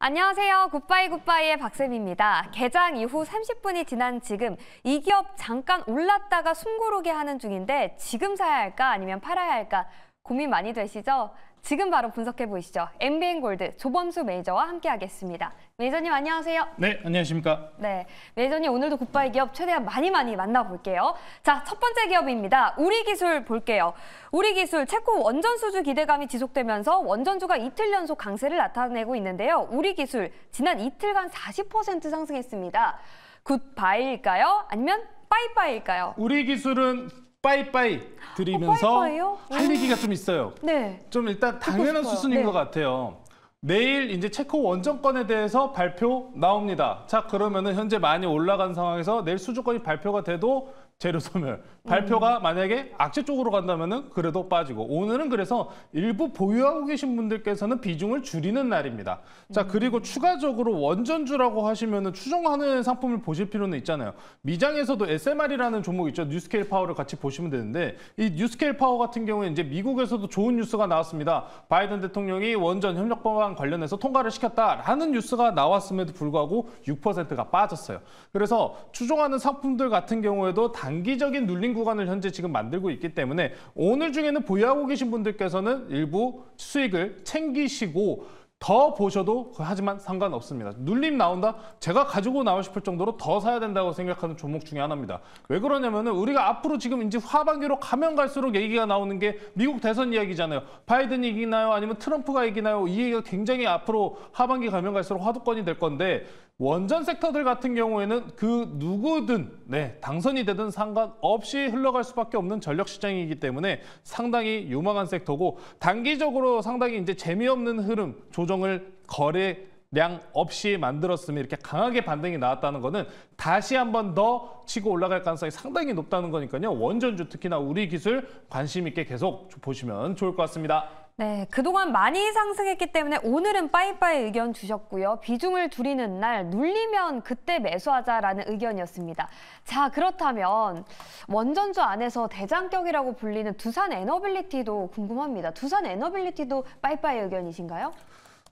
안녕하세요. 굿바이 굿바이의 박쌤입니다. 개장 이후 30분이 지난 지금 이 기업 잠깐 올랐다가 숨고르게 하는 중인데 지금 사야 할까 아니면 팔아야 할까 고민 많이 되시죠? 지금 바로 분석해 보시죠. MBN골드 조범수 매니저와 함께하겠습니다. 매니저님 안녕하세요. 네, 안녕하십니까. 네, 매니저님 오늘도 굿바이 기업 최대한 많이 만나볼게요. 자, 첫 번째 기업입니다. 우리기술 볼게요. 우리기술 체코 원전 수주 기대감이 지속되면서 원전주가 이틀 연속 강세를 나타내고 있는데요. 우리기술 지난 이틀간 40% 상승했습니다. 굿바이일까요? 아니면 빠이빠이일까요? 우리기술은 빠이빠이 드리면서 할 얘기가 좀 있어요. 네. 좀 일단 당연한 수순인 것 같아요. 내일 이제 체코 원전건에 대해서 발표 나옵니다. 자, 그러면은 현재 많이 올라간 상황에서 내일 수주건이 발표가 돼도 재료 소멸. 발표가 만약에 악재 쪽으로 간다면은 그래도 빠지고, 오늘은 그래서 일부 보유하고 계신 분들께서는 비중을 줄이는 날입니다. 자, 그리고 추가적으로 원전주라고 하시면은 추정하는 상품을 보실 필요는 있잖아요. 미장에서도 SMR이라는 종목 있죠. 뉴스케일 파워를 같이 보시면 되는데, 이 뉴스케일 파워 같은 경우에 이제 미국에서도 좋은 뉴스가 나왔습니다. 바이든 대통령이 원전 협력 법안 관련해서 통과를 시켰다라는 뉴스가 나왔음에도 불구하고 6%가 빠졌어요. 그래서 추종하는 상품들 같은 경우에도 단기적인 눌림 구간을 현재 지금 만들고 있기 때문에 오늘 중에는 보유하고 계신 분들께서는 일부 수익을 챙기시고 더 보셔도 하지만 상관없습니다. 눌림 나온다? 제가 가지고 나오고 싶을 정도로 더 사야 된다고 생각하는 종목 중에 하나입니다. 왜 그러냐면은 우리가 앞으로 지금 이제 하반기로 가면 갈수록 얘기가 나오는 게 미국 대선 이야기잖아요. 바이든이 이기나요? 아니면 트럼프가 이기나요? 이 얘기가 굉장히 앞으로 하반기 가면 갈수록 화두건이 될 건데, 원전 섹터들 같은 경우에는 그 누구든 당선이 되든 상관없이 흘러갈 수밖에 없는 전력 시장이기 때문에 상당히 유망한 섹터고, 단기적으로 상당히 이제 재미없는 흐름 조정을 거래량 없이 만들었으면 이렇게 강하게 반등이 나왔다는 거는 다시 한 번 더 치고 올라갈 가능성이 상당히 높다는 거니까요. 원전주 특히나 우리 기술 관심 있게 계속 보시면 좋을 것 같습니다. 네, 그동안 많이 상승했기 때문에 오늘은 빠이빠이 의견 주셨고요. 비중을 줄이는 날 눌리면 그때 매수하자라는 의견이었습니다. 자, 그렇다면 원전주 안에서 대장격이라고 불리는 두산 에너빌리티도 궁금합니다. 두산 에너빌리티도 빠이빠이 의견이신가요?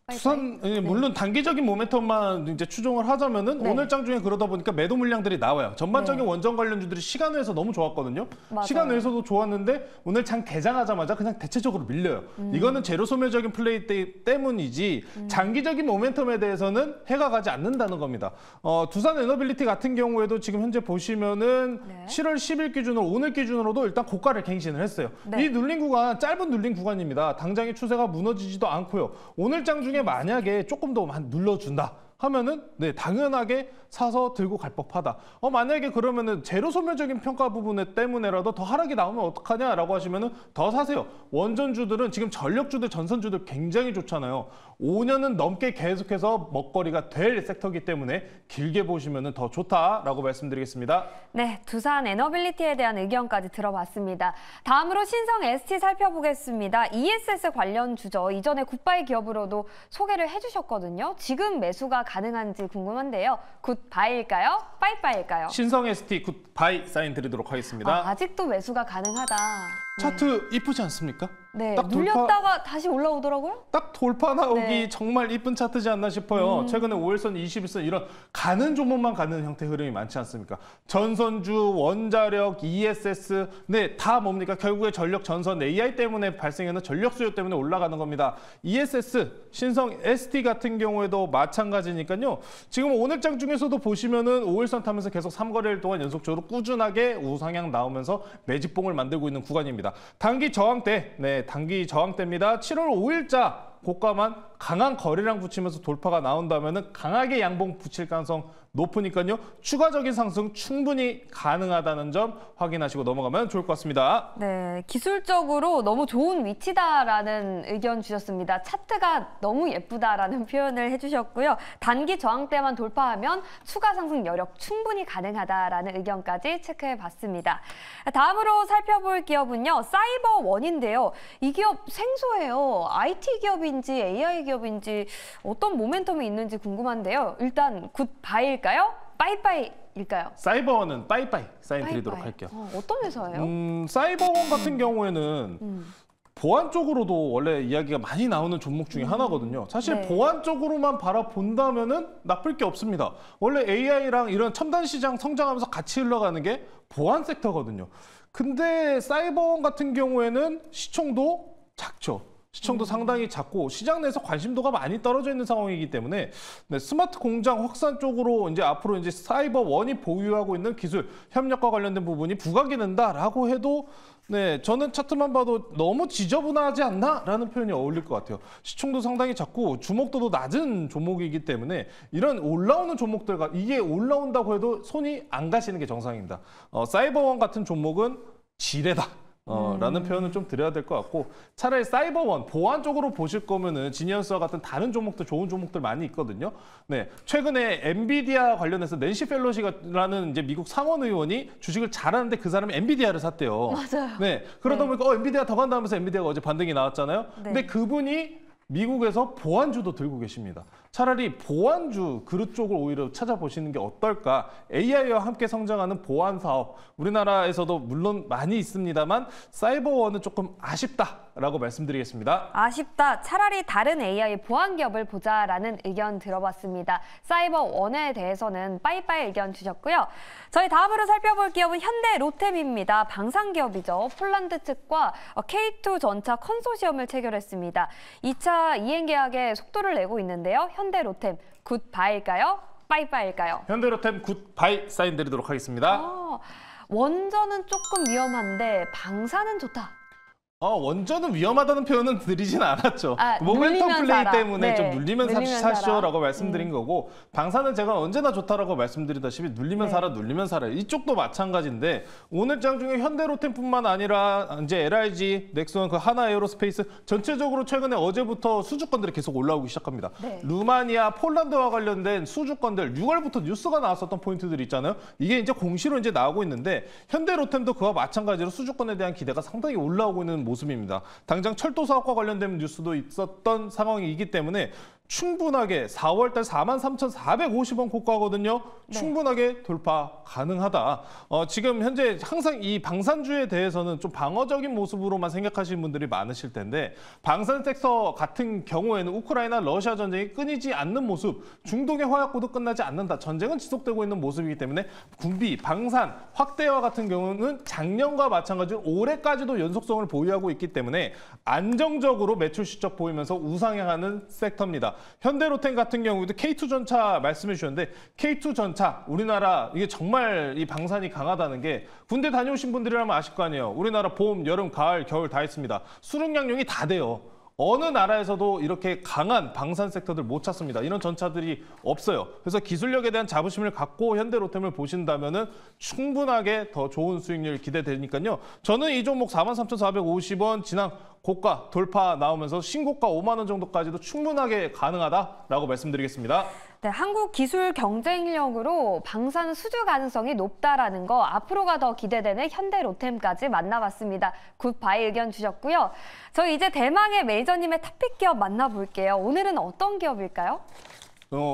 두산, 물론 단기적인 모멘텀만 이제 추종을 하자면은 오늘 장 중에 그러다 보니까 매도 물량들이 나와요. 전반적인 원전 관련주들이 시간외에서 너무 좋았거든요. 맞아요. 시간외에서도 좋았는데 오늘 장 개장하자마자 그냥 대체적으로 밀려요. 이거는 재료 소멸적인 플레이 때문이지 장기적인 모멘텀에 대해서는 해가 가지 않는다는 겁니다. 두산 에너빌리티 같은 경우에도 지금 현재 보시면은 7월 10일 기준으로, 오늘 기준으로도 일단 고가를 갱신을 했어요. 이 눌린 구간, 짧은 눌린 구간입니다. 당장의 추세가 무너지지도 않고요. 오늘 장 중에 만약에 조금 더 눌러준다 하면은 당연하게 사서 들고 갈 법하다. 만약에 그러면은 재료 소멸적인 평가 부분 때문에라도 더 하락이 나오면 어떡하냐라고 하시면은 더 사세요. 원전주들은 지금 전력주들, 전선주들 굉장히 좋잖아요. 5년은 넘게 계속해서 먹거리가 될 섹터이기 때문에 길게 보시면은 더 좋다라고 말씀드리겠습니다. 네, 두산 에너빌리티에 대한 의견까지 들어봤습니다. 다음으로 신성 ST 살펴보겠습니다. ESS 관련 주죠. 이전에 굿바이 기업으로도 소개를 해주셨거든요. 지금 매수가 가능한지 궁금한데요. 굿바이일까요? 빠이빠이일까요? 신성 ST 굿바이 사인 드리도록 하겠습니다. 아직도 매수가 가능하다. 차트 이쁘지 않습니까? 네, 딱 눌렸다가 다시 올라오더라고요. 딱 돌파 나오기 정말 이쁜 차트지 않나 싶어요. 최근에 5일선, 21선 이런 가는 종목만 가는 형태 흐름이 많지 않습니까? 전선주, 원자력, ESS, 다 뭡니까? 결국에 전력 전선 AI 때문에 발생하는 전력 수요 때문에 올라가는 겁니다. ESS, 신성 ST 같은 경우에도 마찬가지니까요. 지금 오늘 장 중에서도 보시면은 5일선 타면서 계속 3거래일 동안 연속적으로 꾸준하게 우상향 나오면서 매집봉을 만들고 있는 구간입니다. 단기 저항대, 단기 저항대입니다. 7월 5일자 고가만 강한 거래량 붙이면서 돌파가 나온다면 강하게 양봉 붙일 가능성 높으니까요. 추가적인 상승 충분히 가능하다는 점 확인하시고 넘어가면 좋을 것 같습니다. 네, 기술적으로 너무 좋은 위치다라는 의견 주셨습니다. 차트가 너무 예쁘다라는 표현을 해주셨고요. 단기 저항대만 돌파하면 추가 상승 여력 충분히 가능하다라는 의견까지 체크해봤습니다. 다음으로 살펴볼 기업은요. 사이버원인데요. 이 기업 생소해요. IT 기업인지 AI 기업인지 어떤 모멘텀이 있는지 궁금한데요. 일단 굿바이일까요? 빠이빠이일까요? 사이버원은 빠이빠이 사인 드리도록 할게요. 어떤 회사예요? 사이버원 같은 경우에는 보안 쪽으로도 원래 이야기가 많이 나오는 종목 중에 하나거든요. 사실 네. 보안 쪽으로만 바라본다면은 나쁠 게 없습니다. 원래 AI랑 이런 첨단 시장 성장하면서 같이 흘러가는 게 보안 섹터거든요. 근데 사이버원 같은 경우에는 시총도 작죠. 시청도 상당히 작고 시장 내에서 관심도가 많이 떨어져 있는 상황이기 때문에 네, 스마트 공장 확산 쪽으로 이제 앞으로 이제 사이버원이 보유하고 있는 기술 협력과 관련된 부분이 부각이 된다라고 해도 네, 저는 차트만 봐도 너무 지저분하지 않나라는 표현이 어울릴 것 같아요. 시총도 상당히 작고 주목도도 낮은 종목이기 때문에 이런 올라오는 종목들과 이게 올라온다고 해도 손이 안 가시는 게 정상입니다. 사이버원 같은 종목은 지뢰다. 라는 표현을 좀 드려야 될 것 같고 차라리 사이버원, 보안 쪽으로 보실 거면은 지니어스와 같은 다른 종목들, 좋은 종목들 많이 있거든요. 네, 최근에 엔비디아 관련해서 낸시 펠로시라는 이제 미국 상원 의원이 주식을 잘하는데 그 사람이 엔비디아를 샀대요. 맞아요. 네, 그러다 네. 보니까 엔비디아 더 간다 하면서 엔비디아가 어제 반등이 나왔잖아요. 네. 근데 그분이 미국에서 보안주도 들고 계십니다. 차라리 보안주 그릇 쪽을 오히려 찾아보시는 게 어떨까? AI와 함께 성장하는 보안 사업, 우리나라에서도 물론 많이 있습니다만 사이버원은 조금 아쉽다라고 말씀드리겠습니다. 아쉽다. 차라리 다른 AI 보안 기업을 보자라는 의견 들어봤습니다. 사이버원에 대해서는 빠이빠이 의견 주셨고요. 저희 다음으로 살펴볼 기업은 현대 로템입니다. 방산 기업이죠. 폴란드 측과 K2 전차 컨소시엄을 체결했습니다. 2차 이행 계약에 속도를 내고 있는데요. 현대 로템 굿바일까요? 빠이빠이일까요? 현대로템 굿바이 사인드리도록 하겠습니다. 원전은 조금 위험한데 방사는 좋다. 원전은 위험하다는 표현은 드리진 않았죠. 모멘텀 눌리면 플레이 살아. 때문에 네, 좀 눌리면 눌리면 사시오라고 살아. 말씀드린 거고 방사는 제가 언제나 좋다라고 말씀드리다시피 눌리면 네. 살아, 눌리면 살아. 이쪽도 마찬가지인데 오늘 장 중에 현대로템뿐만 아니라 이제 LIG, 넥스원, 그 하나에어로스페이스 전체적으로 최근에 어제부터 수주권들이 계속 올라오기 시작합니다. 네. 루마니아, 폴란드와 관련된 수주권들 6월부터 뉴스가 나왔었던 포인트들 있잖아요. 이게 이제 공시로 이제 나오고 있는데 현대로템도 그와 마찬가지로 수주권에 대한 기대가 상당히 올라오고 있는 모습입니다. 당장 철도 사업과 관련된 뉴스도 있었던 상황이기 때문에 충분하게 4월달 43,450원 고가거든요. 네. 충분하게 돌파 가능하다. 지금 현재 항상 이 방산주에 대해서는 좀 방어적인 모습으로만 생각하시는 분들이 많으실 텐데 방산 섹터 같은 경우에는 우크라이나 러시아 전쟁이 끊이지 않는 모습, 중동의 화약고도 끝나지 않는다. 전쟁은 지속되고 있는 모습이기 때문에 군비, 방산, 확대와 같은 경우는 작년과 마찬가지로 올해까지도 연속성을 보유하고 있기 때문에 안정적으로 매출 실적 보이면서 우상향하는 섹터입니다. 현대로템 같은 경우도 K2 전차 말씀해 주셨는데 K2 전차 우리나라 이게 정말 이 방산이 강하다는 게 군대 다녀오신 분들이라면 아실 거 아니에요. 우리나라 봄, 여름, 가을, 겨울 다 있습니다. 수륙양용이 다 돼요. 어느 나라에서도 이렇게 강한 방산 섹터들 못 찾습니다. 이런 전차들이 없어요. 그래서 기술력에 대한 자부심을 갖고 현대로템을 보신다면은 충분하게 더 좋은 수익률 기대되니까요. 저는 이 종목 43,450원 지난 고가 돌파 나오면서 신고가 5만 원 정도까지도 충분하게 가능하다라고 말씀드리겠습니다. 네, 한국 기술 경쟁력으로 방산 수주 가능성이 높다라는 거 앞으로가 더 기대되는 현대 로템까지 만나봤습니다. 굿바이 의견 주셨고요. 저희 이제 대망의 매니저님의 탑픽 기업 만나볼게요. 오늘은 어떤 기업일까요?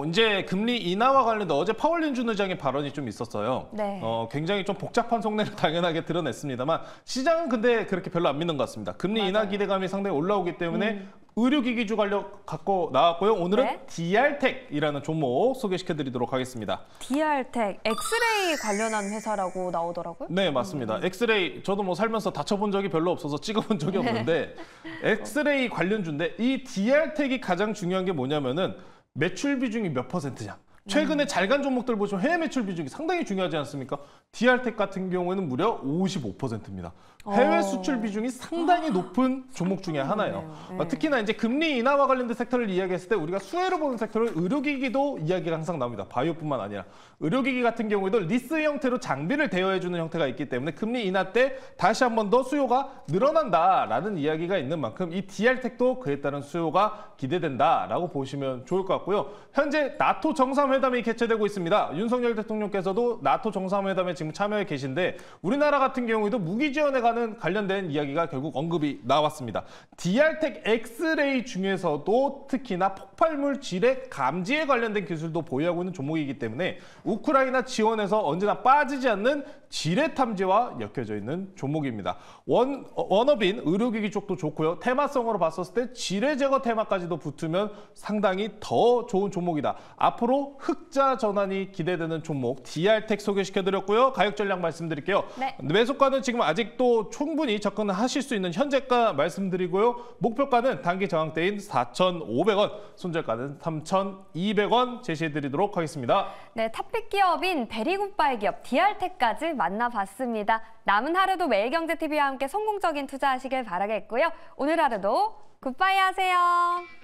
이제 금리 인하와 관련된 어제 파월 준 의장의 발언이 좀 있었어요. 네. 굉장히 좀 복잡한 속내를 당연하게 드러냈습니다만 시장은 근데 그렇게 별로 안 믿는 것 같습니다. 금리 인하 맞아요. 기대감이 상당히 올라오기 때문에 의료기기주 관련 갖고 나왔고요. 오늘은 네. DR텍이라는 종목 소개시켜드리도록 하겠습니다. DR텍, 엑스레이 관련한 회사라고 나오더라고요. 네, 맞습니다. 엑스레이 저도 뭐 살면서 다쳐본 적이 별로 없어서 찍어본 적이 없는데 엑스레이 관련주인데 이 DR텍이 가장 중요한 게 뭐냐면은 매출 비중이 몇 퍼센트냐. 최근에 잘 간 종목들 보시면 해외 매출 비중이 상당히 중요하지 않습니까? DR텍 같은 경우에는 무려 55%입니다. 해외 수출 비중이 상당히 높은 종목 중에 하나예요. 네. 특히나 이제 금리 인하와 관련된 섹터를 이야기했을 때 우리가 수혜로 보는 섹터를 의료기기도 이야기가 항상 나옵니다. 바이오뿐만 아니라 의료기기 같은 경우에도 리스 형태로 장비를 대여해주는 형태가 있기 때문에 금리 인하 때 다시 한 번 더 수요가 늘어난다라는 이야기가 있는 만큼 이 DR텍도 그에 따른 수요가 기대된다라고 보시면 좋을 것 같고요. 현재 나토 정상회담이 개최되고 있습니다. 윤석열 대통령께서도 나토 정상회담에 지금 참여해 계신데 우리나라 같은 경우에도 무기 지원에 올라가는 관련된 이야기가 결국 언급이 나왔습니다. DR텍 엑스레이 중에서도 특히나 폭발물 지뢰 감지에 관련된 기술도 보유하고 있는 종목이기 때문에 우크라이나 지원에서 언제나 빠지지 않는 지뢰 탐지와 엮여져 있는 종목입니다. 원업인 의료기기 쪽도 좋고요. 테마성으로 봤었을 때 지뢰 제거 테마까지도 붙으면 상당히 더 좋은 종목이다. 앞으로 흑자 전환이 기대되는 종목 DR텍 소개시켜드렸고요. 가격 전략 말씀드릴게요. 네. 매수가는 지금 아직도 충분히 접근하실 수 있는 현재가 말씀드리고요. 목표가는 단기 저항대인 4,500원, 손절가는 3,200원 제시해드리도록 하겠습니다. 네, 탑픽 기업인 베리굿바이 기업 DR텍까지 만나봤습니다. 남은 하루도 매일경제TV와 함께 성공적인 투자하시길 바라겠고요. 오늘 하루도 굿바이 하세요.